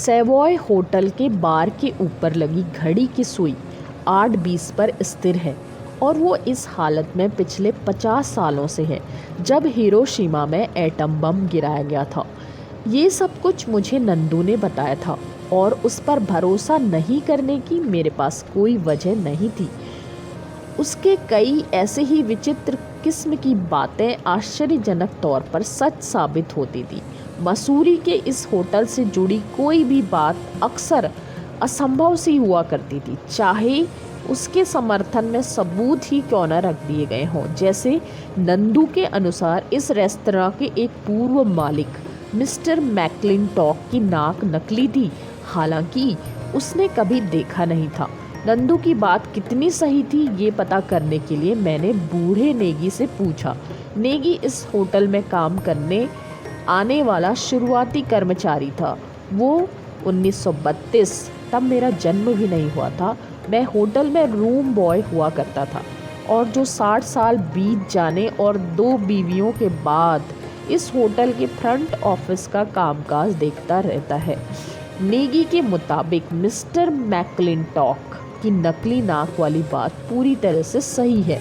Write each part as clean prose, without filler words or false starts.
Savoy hotel के बार के ऊपर लगी घड़ी की सुई 8:20 पर स्थिर है और वो इस हालत में पिछले 50 सालों से है जब हिरोशिमा में एटम बम गिराया गया था। ये सब कुछ मुझे नंदू ने बताया था और उस पर भरोसा नहीं करने की मेरे पास कोई वजह नहीं थी। उसके कई ऐसे ही विचित्र किस्म की बातें आश्चर्यजनक तौर पर सच साबित होती थी। मसूरी के इस होटल से जुड़ी कोई भी बात अक्सर असंभव सी हुआ करती थी, चाहे उसके समर्थन में सबूत ही क्यों न रख दिए गए हों। जैसे नंदू के अनुसार इस रेस्तरां के एक पूर्व मालिक मिस्टर मैकलिंटॉक की नाक नकली थी, हालांकि उसने कभी देखा नहीं था। नंदू की बात कितनी सही थी ये पता करने के लिए मैंने बूढ़े नेगी से पूछा। नेगी इस होटल में काम करने आने वाला शुरुआती कर्मचारी था। वो 1932, तब मेरा जन्म भी नहीं हुआ था, मैं होटल में रूम बॉय हुआ करता था और जो 60 साल बीत जाने और 2 बीवियों के बाद इस होटल के फ्रंट ऑफिस का कामकाज देखता रहता है। नेगी के मुताबिक मिस्टर मैकलिंटॉक की नकली नाक वाली बात पूरी तरह से सही है।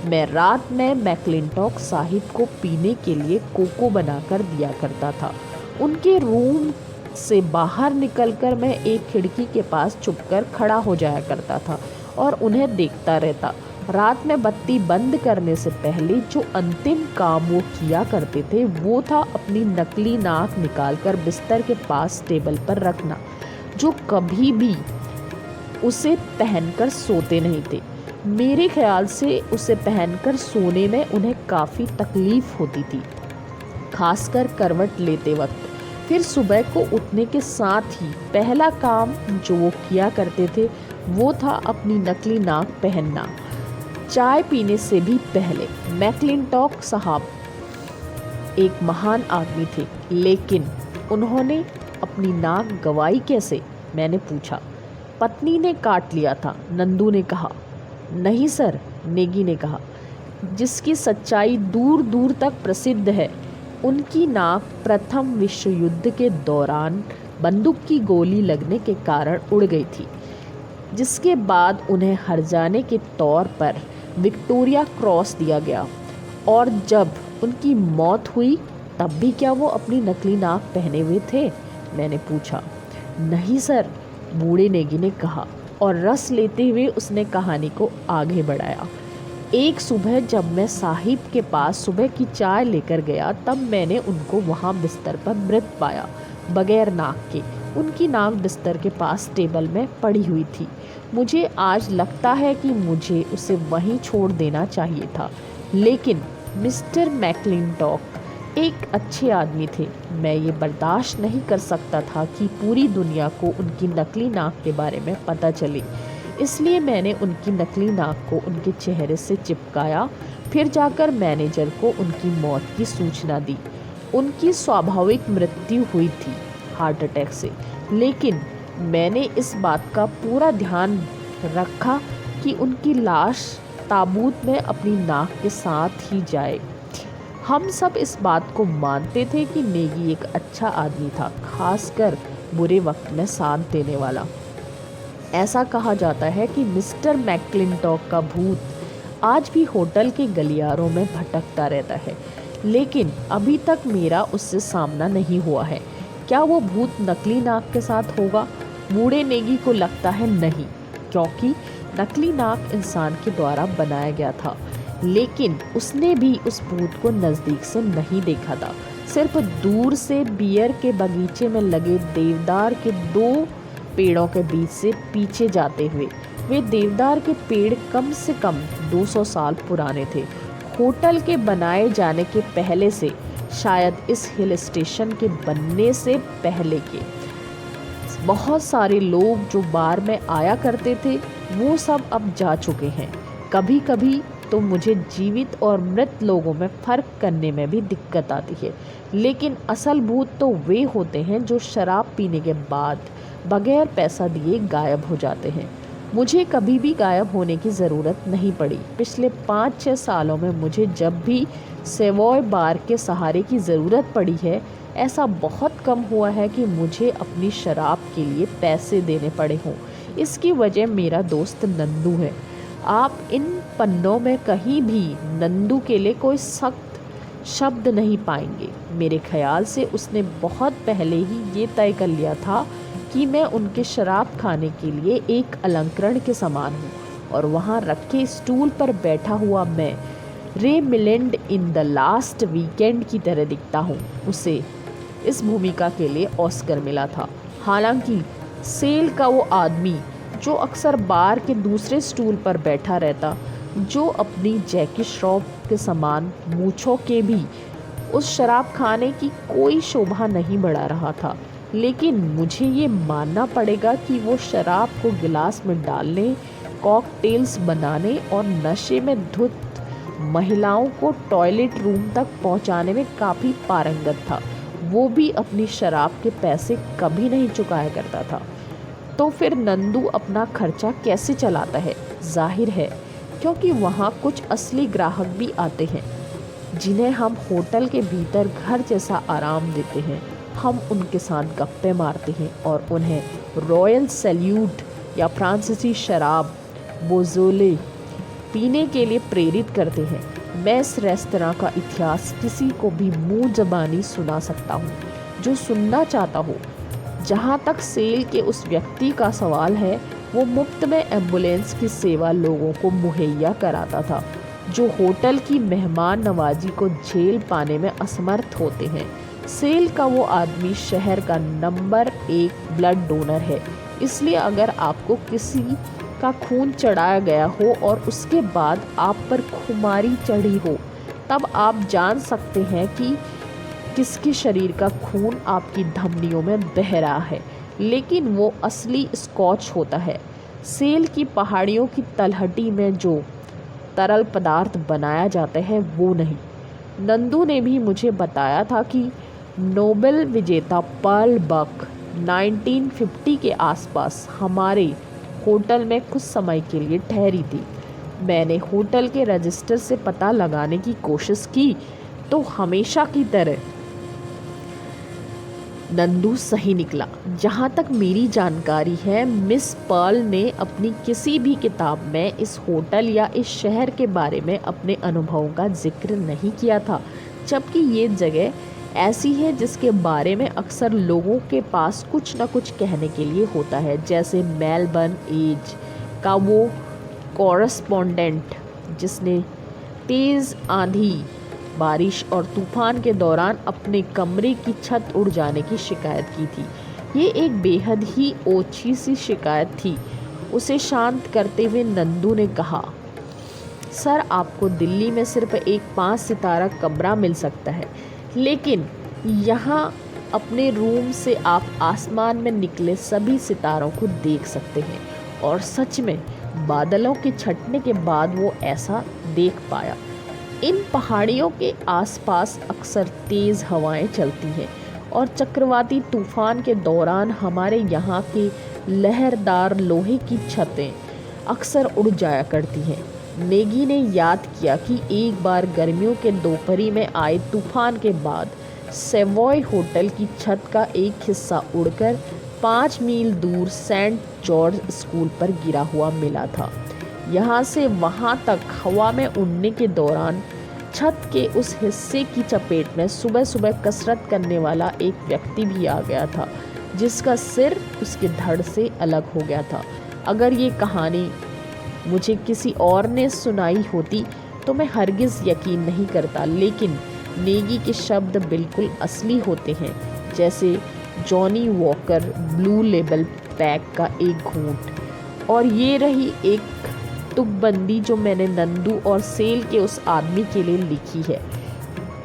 मैं रात में मैकलिंटॉक साहिब को पीने के लिए कोको बनाकर दिया करता था। उनके रूम से बाहर निकलकर मैं एक खिड़की के पास छुपकर खड़ा हो जाया करता था और उन्हें देखता रहता। रात में बत्ती बंद करने से पहले जो अंतिम काम वो किया करते थे वो था अपनी नकली नाक निकालकर बिस्तर के पास टेबल पर रखना, जो कभी भी उसे पहनकर सोते नहीं थे। मेरे ख्याल से उसे पहनकर सोने में उन्हें काफ़ी तकलीफ होती थी, खासकर करवट लेते वक्त। फिर सुबह को उठने के साथ ही पहला काम जो वो किया करते थे वो था अपनी नकली नाक पहनना, चाय पीने से भी पहले। मैकलिंटॉक साहब एक महान आदमी थे, लेकिन उन्होंने अपनी नाक गंवाई कैसे? मैंने पूछा। पत्नी ने काट लिया था, नंदू ने कहा। नहीं सर, नेगी ने कहा, जिसकी सच्चाई दूर दूर तक प्रसिद्ध है। उनकी नाक प्रथम विश्व युद्ध के दौरान बंदूक की गोली लगने के कारण उड़ गई थी, जिसके बाद उन्हें हर्जाने के तौर पर विक्टोरिया क्रॉस दिया गया। और जब उनकी मौत हुई तब भी क्या वो अपनी नकली नाक पहने हुए थे? मैंने पूछा। नहीं सर, बूढ़े नेगी ने कहा और रस लेते हुए उसने कहानी को आगे बढ़ाया। एक सुबह जब मैं साहिब के पास सुबह की चाय लेकर गया तब मैंने उनको वहाँ बिस्तर पर मृत पाया, बगैर नाक के। उनकी नाक बिस्तर के पास टेबल में पड़ी हुई थी। मुझे आज लगता है कि मुझे उसे वहीं छोड़ देना चाहिए था, लेकिन मिस्टर मैकलिंटॉक एक अच्छे आदमी थे। मैं ये बर्दाश्त नहीं कर सकता था कि पूरी दुनिया को उनकी नकली नाक के बारे में पता चले, इसलिए मैंने उनकी नकली नाक को उनके चेहरे से चिपकाया। फिर जाकर मैनेजर को उनकी मौत की सूचना दी। उनकी स्वाभाविक मृत्यु हुई थी, हार्ट अटैक से, लेकिन मैंने इस बात का पूरा ध्यान रखा कि उनकी लाश ताबूत में अपनी नाक के साथ ही जाए। हम सब इस बात को मानते थे कि नेगी एक अच्छा आदमी था, खासकर बुरे वक्त में साथ देने वाला। ऐसा कहा जाता है कि मिस्टर मैकलिंटॉक का भूत आज भी होटल के गलियारों में भटकता रहता है, लेकिन अभी तक मेरा उससे सामना नहीं हुआ है। क्या वो भूत नकली नाक के साथ होगा? बूढ़े नेगी को लगता है नहीं, क्योंकि नकली नाक इंसान के द्वारा बनाया गया था, लेकिन उसने भी उस भूत को नज़दीक से नहीं देखा था, सिर्फ दूर से बियर के बगीचे में लगे देवदार के 2 पेड़ों के बीच से पीछे जाते हुए। वे देवदार के पेड़ कम से कम 200 साल पुराने थे, होटल के बनाए जाने के पहले से, शायद इस हिल स्टेशन के बनने से पहले के। बहुत सारे लोग जो बार में आया करते थे वो सब अब जा चुके हैं। कभी कभी तो मुझे जीवित और मृत लोगों में फ़र्क करने में भी दिक्कत आती है, लेकिन असल भूत तो वे होते हैं जो शराब पीने के बाद बगैर पैसा दिए गायब हो जाते हैं। मुझे कभी भी गायब होने की ज़रूरत नहीं पड़ी। पिछले 5-6 सालों में मुझे जब भी सेवॉय बार के सहारे की ज़रूरत पड़ी है, ऐसा बहुत कम हुआ है कि मुझे अपनी शराब के लिए पैसे देने पड़े हों। इसकी वजह मेरा दोस्त नंदू है। आप इन पन्नों में कहीं भी नंदू के लिए कोई सख्त शब्द नहीं पाएंगे। मेरे ख्याल से उसने बहुत पहले ही ये तय कर लिया था कि मैं उनके शराब खाने के लिए एक अलंकरण के समान हूँ और वहाँ रखे स्टूल पर बैठा हुआ मैं रे मिलेंड इन द लास्ट वीकेंड की तरह दिखता हूँ। उसे इस भूमिका के लिए ऑस्कर मिला था। हालांकि सेल का वो आदमी जो अक्सर बार के दूसरे स्टूल पर बैठा रहता, जो अपनी जैकी श्रॉफ के समान मूंछों के भी उस शराब खाने की कोई शोभा नहीं बढ़ा रहा था, लेकिन मुझे ये मानना पड़ेगा कि वो शराब को गिलास में डालने, कॉकटेल्स बनाने और नशे में धुत महिलाओं को टॉयलेट रूम तक पहुंचाने में काफ़ी पारंगत था। वो भी अपनी शराब के पैसे कभी नहीं चुकाया करता था। तो फिर नंदू अपना खर्चा कैसे चलाता है? जाहिर है क्योंकि वहाँ कुछ असली ग्राहक भी आते हैं जिन्हें हम होटल के भीतर घर जैसा आराम देते हैं। हम उनके साथ गप्पे मारते हैं और उन्हें रॉयल सैल्यूट या फ्रांसीसी शराब बोजोले पीने के लिए प्रेरित करते हैं। मैं इस रेस्तरां का इतिहास किसी को भी मुंह ज़बानी सुना सकता हूँ जो सुनना चाहता हो। जहाँ तक सेल के उस व्यक्ति का सवाल है, वो मुफ्त में एम्बुलेंस की सेवा लोगों को मुहैया कराता था जो होटल की मेहमान नवाजी को झेल पाने में असमर्थ होते हैं। सेल का वो आदमी शहर का नंबर 1 ब्लड डोनर है, इसलिए अगर आपको किसी का खून चढ़ाया गया हो और उसके बाद आप पर खुमारी चढ़ी हो, तब आप जान सकते हैं कि किसके शरीर का खून आपकी धमनियों में बह रहा है। लेकिन वो असली स्कॉच होता है। सेल की पहाड़ियों की तलहटी में जो तरल पदार्थ बनाया जाता है वो नहीं। नंदू ने भी मुझे बताया था कि नोबेल विजेता पर्ल बक 1950 के आसपास हमारे होटल में कुछ समय के लिए ठहरी थी। मैंने होटल के रजिस्टर से पता लगाने की कोशिश की तो हमेशा की तरह नंदू सही निकला। जहाँ तक मेरी जानकारी है, मिस पर्ल ने अपनी किसी भी किताब में इस होटल या इस शहर के बारे में अपने अनुभवों का जिक्र नहीं किया था, जबकि ये जगह ऐसी है जिसके बारे में अक्सर लोगों के पास कुछ न कुछ कहने के लिए होता है। जैसे मेलबर्न एज का वो कॉरेस्पॉन्डेंट जिसने तेज़ आंधी, बारिश और तूफान के दौरान अपने कमरे की छत उड़ जाने की शिकायत की थी। ये एक बेहद ही ओछी सी शिकायत थी। उसे शांत करते हुए नंदू ने कहा, सर, आपको दिल्ली में सिर्फ एक 5 सितारा कमरा मिल सकता है, लेकिन यहाँ अपने रूम से आप आसमान में निकले सभी सितारों को देख सकते हैं। और सच में बादलों के छटने के बाद वो ऐसा देख पाया। इन पहाड़ियों के आसपास अक्सर तेज़ हवाएं चलती हैं और चक्रवाती तूफान के दौरान हमारे यहाँ की लहरदार लोहे की छतें अक्सर उड़ जाया करती हैं। नेगी ने याद किया कि एक बार गर्मियों के दोपहरी में आए तूफान के बाद सेवॉय होटल की छत का एक हिस्सा उड़कर 5 मील दूर सेंट जॉर्ज स्कूल पर गिरा हुआ मिला था। यहाँ से वहाँ तक हवा में उड़ने के दौरान छत के उस हिस्से की चपेट में सुबह सुबह कसरत करने वाला एक व्यक्ति भी आ गया था, जिसका सिर उसके धड़ से अलग हो गया था। अगर ये कहानी मुझे किसी और ने सुनाई होती तो मैं हरगिज़ यकीन नहीं करता, लेकिन नेगी के शब्द बिल्कुल असली होते हैं, जैसे Johnny walker blue label pack का एक घूंट। और ये रही एक तुकबंदी जो मैंने नंदू और सेल के उस आदमी के लिए लिखी है।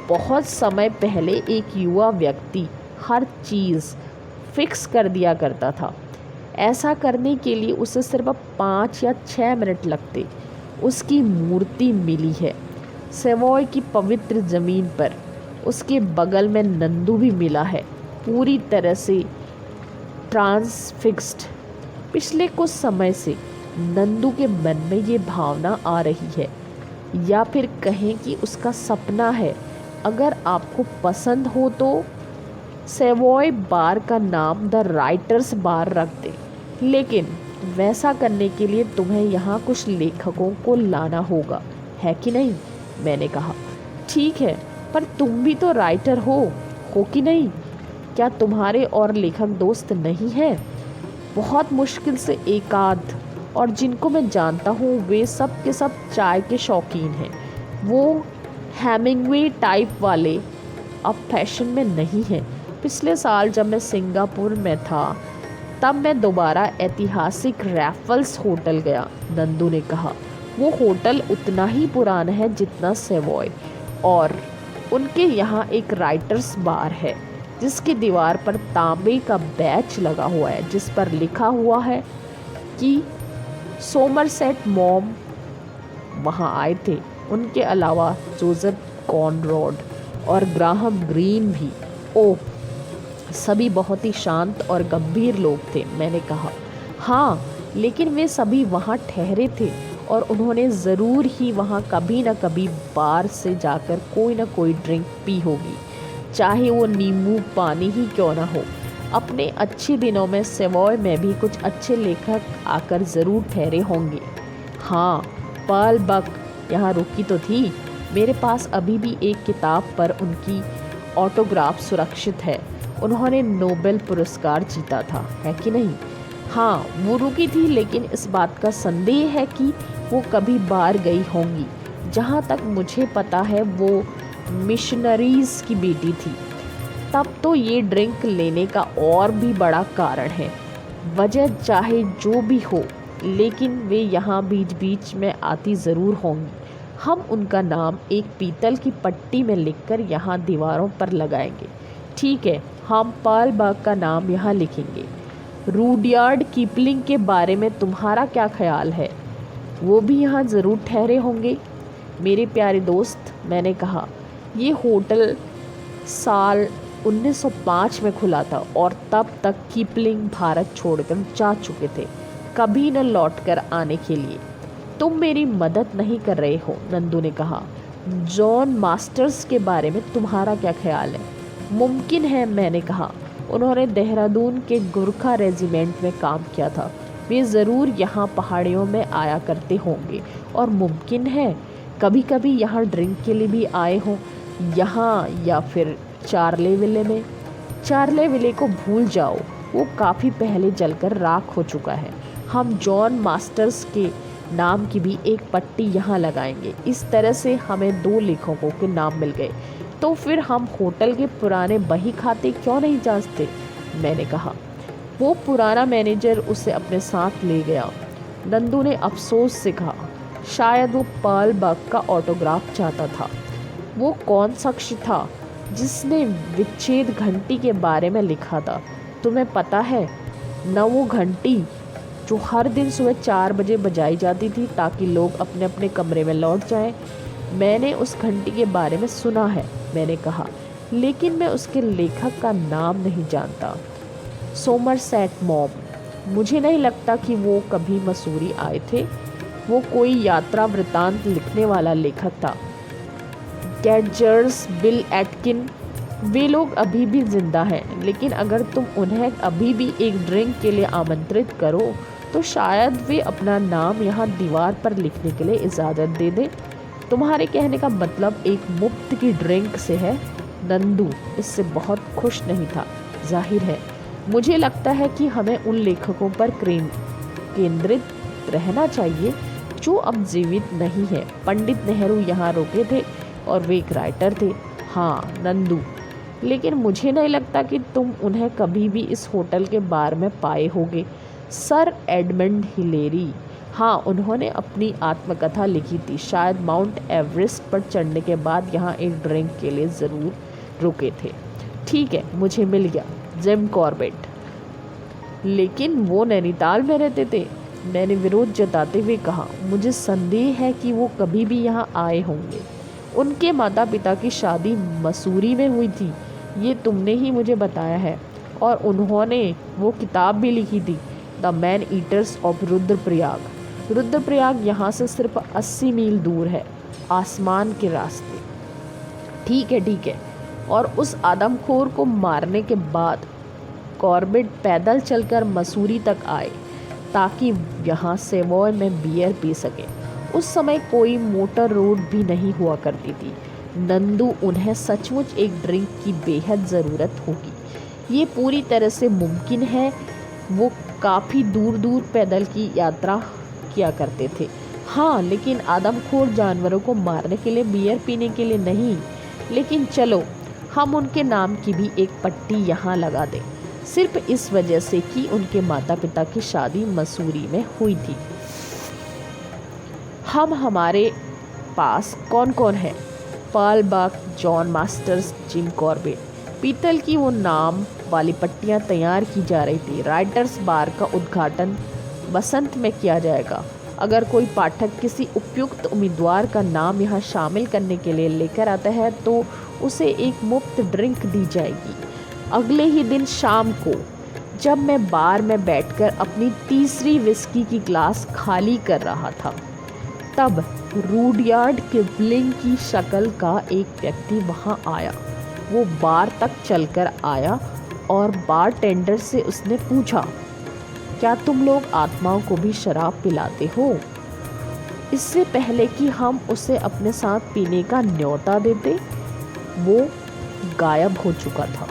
बहुत समय पहले एक युवा व्यक्ति हर चीज़ फिक्स कर दिया करता था। ऐसा करने के लिए उसे सिर्फ 5 या 6 मिनट लगते। उसकी मूर्ति मिली है सेवॉय की पवित्र ज़मीन पर। उसके बगल में नंदू भी मिला है, पूरी तरह से ट्रांसफिक्स्ड। पिछले कुछ समय से नंदू के मन में ये भावना आ रही है, या फिर कहें कि उसका सपना है। अगर आपको पसंद हो तो सेवॉय बार का नाम द राइटर्स बार रख दे, लेकिन वैसा करने के लिए तुम्हें यहाँ कुछ लेखकों को लाना होगा, है कि नहीं? मैंने कहा। ठीक है, पर तुम भी तो राइटर हो कि नहीं? क्या तुम्हारे और लेखक दोस्त नहीं हैं? बहुत मुश्किल से एक आध, और जिनको मैं जानता हूँ वे सब के सब चाय के शौकीन हैं। वो हेमिंगवे टाइप वाले अब फैशन में नहीं हैं। पिछले साल जब मैं सिंगापुर में था तब मैं दोबारा ऐतिहासिक रैफल्स होटल गया, नंदू ने कहा। वो होटल उतना ही पुराना है जितना सेवॉय, और उनके यहाँ एक राइटर्स बार है जिसकी दीवार पर तांबे का बैच लगा हुआ है जिस पर लिखा हुआ है कि सोमरसेट मॉम वहाँ आए थे। उनके अलावा जोसेफ कॉनरॉड और ग्राहम ग्रीन भी। ओह, सभी बहुत ही शांत और गंभीर लोग थे, मैंने कहा। हाँ, लेकिन वे सभी वहाँ ठहरे थे और उन्होंने ज़रूर ही वहाँ कभी न कभी बार से जाकर कोई ना कोई ड्रिंक पी होगी, चाहे वो नींबू पानी ही क्यों ना हो। अपने अच्छे दिनों में सेवॉय में भी कुछ अच्छे लेखक आकर ज़रूर ठहरे होंगे। हाँ, पर्ल बक यहाँ रुकी तो थी। मेरे पास अभी भी एक किताब पर उनकी ऑटोग्राफ सुरक्षित है। उन्होंने नोबेल पुरस्कार जीता था, है कि नहीं? हाँ, वो रुकी थी, लेकिन इस बात का संदेह है कि वो कभी बार गई होंगी। जहाँ तक मुझे पता है वो मिशनरीज़ की बेटी थी। तब तो ये ड्रिंक लेने का और भी बड़ा कारण है। वजह चाहे जो भी हो, लेकिन वे यहाँ बीच बीच में आती ज़रूर होंगी। हम उनका नाम एक पीतल की पट्टी में लिखकर यहाँ दीवारों पर लगाएंगे। ठीक है, हम पर्ल बक का नाम यहाँ लिखेंगे। रूडयार्ड किपलिंग के बारे में तुम्हारा क्या ख्याल है? वो भी यहाँ ज़रूर ठहरे होंगे। मेरे प्यारे दोस्त, मैंने कहा, ये होटल साल 1905 में खुला था और तब तक किपलिंग भारत छोड़कर जा चुके थे, कभी न लौटकर आने के लिए। तुम मेरी मदद नहीं कर रहे हो, नंदू ने कहा। जॉन मास्टर्स के बारे में तुम्हारा क्या ख्याल है? मुमकिन है, मैंने कहा। उन्होंने देहरादून के गोरखा रेजिमेंट में काम किया था। वे ज़रूर यहाँ पहाड़ियों में आया करते होंगे, और मुमकिन है कभी कभी यहाँ ड्रिंक के लिए भी आए हों, यहाँ या फिर चार्ले विले में। चार्ले विले को भूल जाओ, वो काफ़ी पहले जलकर राख हो चुका है। हम जॉन मास्टर्स के नाम की भी एक पट्टी यहाँ लगाएंगे। इस तरह से हमें 2 लेखकों के नाम मिल गए। तो फिर हम होटल के पुराने बही खाते क्यों नहीं जांचते? मैंने कहा। वो पुराना मैनेजर उसे अपने साथ ले गया, नंदू ने अफसोस से कहा। शायद वो पर्ल बक का ऑटोग्राफ चाहता था। वो कौन शख्स था जिसने विच्छेद घंटी के बारे में लिखा था? तुम्हें पता है न, वो घंटी जो हर दिन सुबह 4 बजे बजाई जाती थी ताकि लोग अपने अपने कमरे में लौट जाएं। मैंने उस घंटी के बारे में सुना है, मैंने कहा, लेकिन मैं उसके लेखक का नाम नहीं जानता। Somerset mom. मुझे नहीं लगता कि वो कभी मसूरी आए थे। वो कोई यात्रा वृतांत लिखने वाला लेखक था। गैडजर्स, बिल एटकिन, वे लोग अभी भी जिंदा हैं, लेकिन अगर तुम उन्हें अभी भी एक ड्रिंक के लिए आमंत्रित करो तो शायद वे अपना नाम यहाँ दीवार पर लिखने के लिए इजाज़त दे दें। तुम्हारे कहने का मतलब एक मुफ्त की ड्रिंक से है? नंदू इससे बहुत खुश नहीं था, जाहिर है। मुझे लगता है कि हमें उन लेखकों पर केंद्रित रहना चाहिए जो अब जीवित नहीं है। पंडित नेहरू यहाँ रुके थे और वे एक राइटर थे। हाँ नंदू, लेकिन मुझे नहीं लगता कि तुम उन्हें कभी भी इस होटल के बार में पाए होगे। सर एडमंड हिलेरी, हाँ, उन्होंने अपनी आत्मकथा लिखी थी। शायद माउंट एवरेस्ट पर चढ़ने के बाद यहाँ एक ड्रिंक के लिए ज़रूर रुके थे। ठीक है, मुझे मिल गया, जिम कॉर्बेट। लेकिन वो नैनीताल में रहते थे, मैंने विरोध जताते हुए कहा। मुझे संदेह है कि वो कभी भी यहाँ आए होंगे। उनके माता पिता की शादी मसूरी में हुई थी, ये तुमने ही मुझे बताया है। और उन्होंने वो किताब भी लिखी थी, the man eaters of Rudraprayag. Rudraprayag यहाँ से सिर्फ 80 मील दूर है, आसमान के रास्ते। ठीक है, और उस आदमखोर को मारने के बाद कॉर्बेट पैदल चलकर मसूरी तक आए ताकि यहाँ सेवॉय में बियर पी सके। उस समय कोई मोटर रोड भी नहीं हुआ करती थी। नंदू, उन्हें सचमुच एक ड्रिंक की बेहद ज़रूरत होगी। ये पूरी तरह से मुमकिन है। वो काफ़ी दूर दूर पैदल की यात्रा किया करते थे। हाँ, लेकिन आदमखोर जानवरों को मारने के लिए, बियर पीने के लिए नहीं। लेकिन चलो, हम उनके नाम की भी एक पट्टी यहाँ लगा दें, सिर्फ इस वजह से कि उनके माता पिता की शादी मसूरी में हुई थी। हमारे पास कौन कौन है? पॉल बक, जॉन मास्टर्स, जिम कॉर्बेट। पीतल की वो नाम वाली पट्टियाँ तैयार की जा रही थी। राइटर्स बार का उद्घाटन बसंत में किया जाएगा। अगर कोई पाठक किसी उपयुक्त उम्मीदवार का नाम यहाँ शामिल करने के लिए लेकर आता है तो उसे एक मुफ्त ड्रिंक दी जाएगी। अगले ही दिन शाम को जब मैं बार में बैठकर अपनी तीसरी विस्की की ग्लास खाली कर रहा था, तब रूडयार्ड किपलिंग की शक्ल का एक व्यक्ति वहाँ आया। वो बार तक चलकर आया और बारटेंडर से उसने पूछा, क्या तुम लोग आत्माओं को भी शराब पिलाते हो? इससे पहले कि हम उसे अपने साथ पीने का न्योता देते, वो गायब हो चुका था।